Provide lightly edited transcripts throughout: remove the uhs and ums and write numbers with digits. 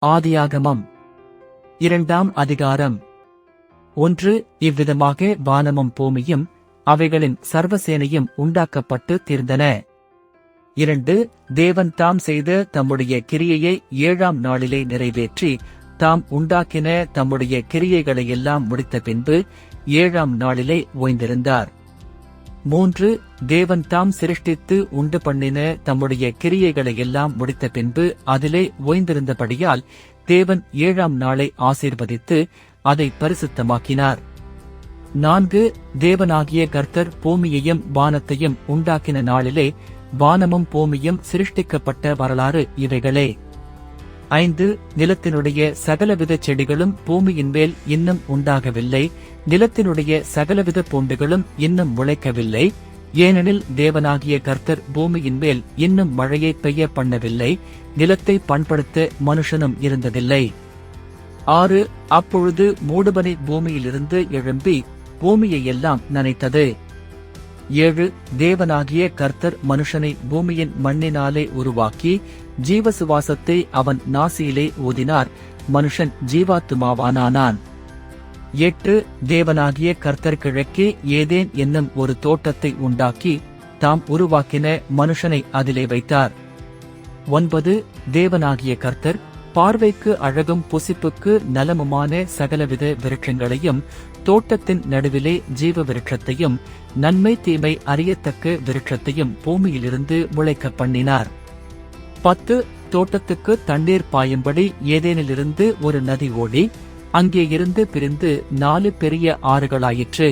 ஆதியாகமம் 2ஆம் அதிகாரம். 1. இவ்விதமாக வானமும் பூமியும் அவைகளின் சர்வசேனையும் உண்டாக்கப்பட்டு தீர்ந்தன. 2. தேவன் தாம் செய்த தம்முடைய கிரியையை 7ஆம் நாளிலே நிறைவேற்றி தாம் உண்டாக்கின தம்முடைய கிரியைகளையெல்லாம் முடித்த பின்பு 7ஆம் நாளிலே ஓய்ந்திருந்தார். 3. தேவன் தாம் சிருஷ்டித்து உண்டு பண்ணின தம்முடைய கிரியைகளையெல்லாம் முடித்த பின்பு அதிலே ஓய்ந்திருந்தபடியால் தேவன் 7ஆம் நாளை ஆசீர்வதித்து அதை பரிசுத்தமாக்கினார். 4. தேவனாகிய கர்த்தர் பூமியையும் வானத்தையும் உண்டாக்கின நாளிலே வானமும் பூமியும் சிருஷ்டிக்கப்பட்ட வரலாறு இவைகளே. 5. நிலத்தினுடைய சகலவித செடிகளும் பூமியின் மேல் இன்னும் உண்டாகவில்லை, நிலத்தினுடைய சகலவித பூண்டுகளும் இன்னும் முளைக்கவில்லை, ஏனெனில் தேவனாகிய கர்த்தர் பூமியின் மேல் இன்னும் மழையை பெய்ய பண்ணவில்லை, நிலத்தை பண்படுத்த மனுஷனும் இருந்ததில்லை. 6. அப்பொழுது மூடுபனி பூமியிலிருந்து எழும்பி பூமியையெல்லாம் நனைத்தது. 7. தேவனாகிய கர்த்தர் மனுஷனை பூமியின் மண்ணினாலே உருவாக்கி ஜீவசுவாசத்தை அவன் நாசியிலே ஊதினார், மனுஷன் ஜீவாத்துமாவானான். 8. தேவனாகிய கர்த்தர் கிழக்கே ஏதேன் என்னும் ஒரு தோட்டத்தை உண்டாக்கி தாம் உருவாக்கின மனுஷனை அதிலே வைத்தார். 9. தேவனாகிய கர்த்தர் பார்வைக்கு அழகும் புசிப்புக்கு நலமுமான சகலவித விருட்சங்களையும் தோட்டத்தின் நடுவிலே ஜீவ விருட்சத்தையும் நன்மை தீமை அறியத்தக்க விருட்சத்தையும் பூமியிலிருந்து முளைக்க பண்ணினார். 10. தோட்டத்துக்கு தண்ணீர் பாயும்படி ஏதேனிலிருந்து ஒரு நதி ஓடி அங்கே இருந்து பிரிந்து 4 பெரிய ஆறுகளாயிற்று.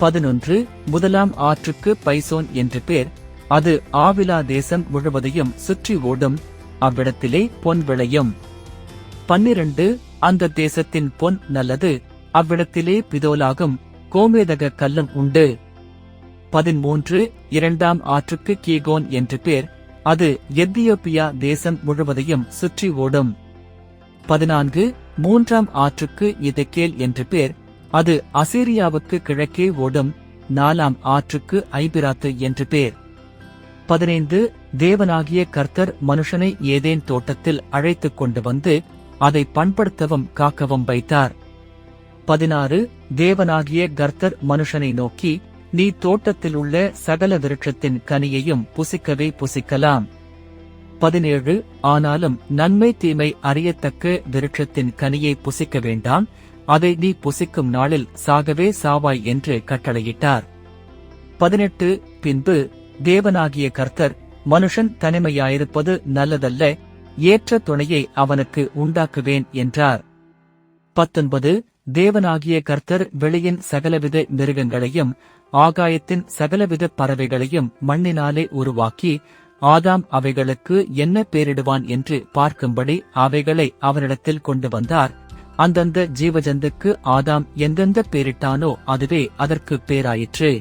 11. முதலாம் ஆற்றுக்கு பைசோன் என்று பேர், அது ஆவிலா தேசம் முழுவதையும் சுற்றி ஓடும், அவ்விடத்திலே பொன் விளையும். 12. அந்த தேசத்தின் பொன் நல்லது, அவ்விடத்திலே பிதோலாகும் கோமேதக கல்லும் உண்டு. 13. இரண்டாம் ஆற்றுக்கு கீகோன் என்று பேர், அது எத்தியோப்பியா தேசம் முழுவதையும் சுற்றி ஓடும். 14. மூன்றாம் ஆற்றுக்கு இதெக்கேல் என்று பேர், அது அசீரியாவுக்கு கிழக்கே ஓடும், 4ஆம் ஆற்றுக்கு ஐபிராத்து என்று பேர். 15. தேவனாகிய கர்த்தர் மனுஷனை ஏதேன் தோட்டத்தில் அழைத்துக் கொண்டு வந்து அதை பண்படுத்தவும் காக்கவும் வைத்தார். 16. தேவனாகிய கர்த்தர் மனுஷனை நோக்கி, நீ தோட்டத்தில் உள்ள சகல விருட்சத்தின் கனியையும் புசிக்கவே புசிக்கலாம். 17. ஆனாலும் நன்மை தீமை அறியத்தக்க விருட்சத்தின் கனியை புசிக்க வேண்டாம், அதை நீ புசிக்கும் நாளில் சாகவே சாவாய் என்று கட்டளையிட்டார். 18. பின்பு தேவனாகிய கர்த்தர், மனுஷன் தனிமையாயிருப்பது நல்லதல்ல, ஏற்ற துணையை அவனுக்கு உண்டாக்குவேன் என்றார். 19. தேவனாகிய கர்த்தர் வெளியின் சகலவித மிருகங்களையும் ஆகாயத்தின் சகலவித பறவைகளையும் மண்ணினாலே உருவாக்கி ஆதாம் அவைகளுக்கு என்ன பேரிடுவான் என்று பார்க்கும்படி அவைகளை அவனிடத்தில் கொண்டு வந்தார். அந்தந்த ஜீவஜந்துக்கு ஆதாம் எந்தெந்த பேரிட்டானோ அதுவே அதற்கு பேராயிற்று.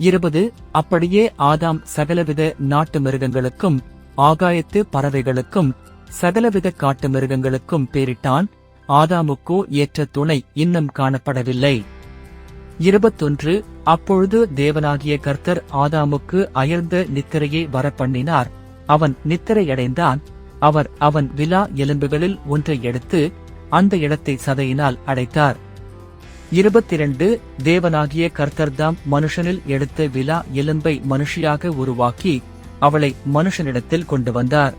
20. அப்படியே ஆதாம் சகலவித நாட்டு மிருகங்களுக்கும் ஆகாயத்து பறவைகளுக்கும் சகலவித காட்டு மிருகங்களுக்கும் பேரிட்டான், ஆதாமுக்கோ ஏற்ற துணை இன்னும் காணப்படவில்லை. 21. அப்பொழுது தேவனாகிய கர்த்தர் ஆதாமுக்கு அயர்ந்த நித்திரையை வரப்பண்ணினார், அவன் நித்திரையடைந்தான். அவர் அவன் விலா எலும்புகளில் ஒன்றை எடுத்து அந்த இடத்தை சதையினால் அடைத்தார். 22. தேவனாகிய கர்த்தர்தாம் மனுஷனில் எடுத்த விலா எலும்பை மனுஷியாக உருவாக்கி அவளை மனுஷனிடத்தில் கொண்டு வந்தார்.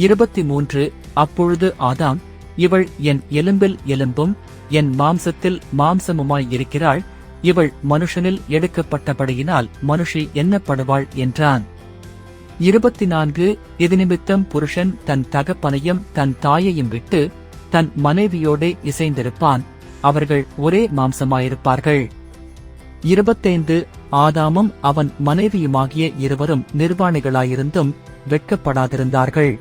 23. அப்பொழுது ஆதாம், இவள் என் எலும்பில் எலும்பும் என் மாம்சத்தில் மாம்சமுமாய் இருக்கிறாள், இவள் மனுஷனில் எடுக்கப்பட்டபடியினால் மனுஷி எண்ணப்படுவாள் என்றான். 24. இது நிமித்தம் புருஷன் தன் தகப்பனையும் தன் தாயையும் விட்டு தன் மனைவியோடே இசைந்திருப்பான், அவர்கள் ஒரே மாம்சமாயிருப்பார்கள். 25. ஆதாமும் அவன் மனைவியுமாகிய இருவரும் நிர்வாணிகளாயிருந்தும் வெட்கப்படாதிருந்தார்கள்.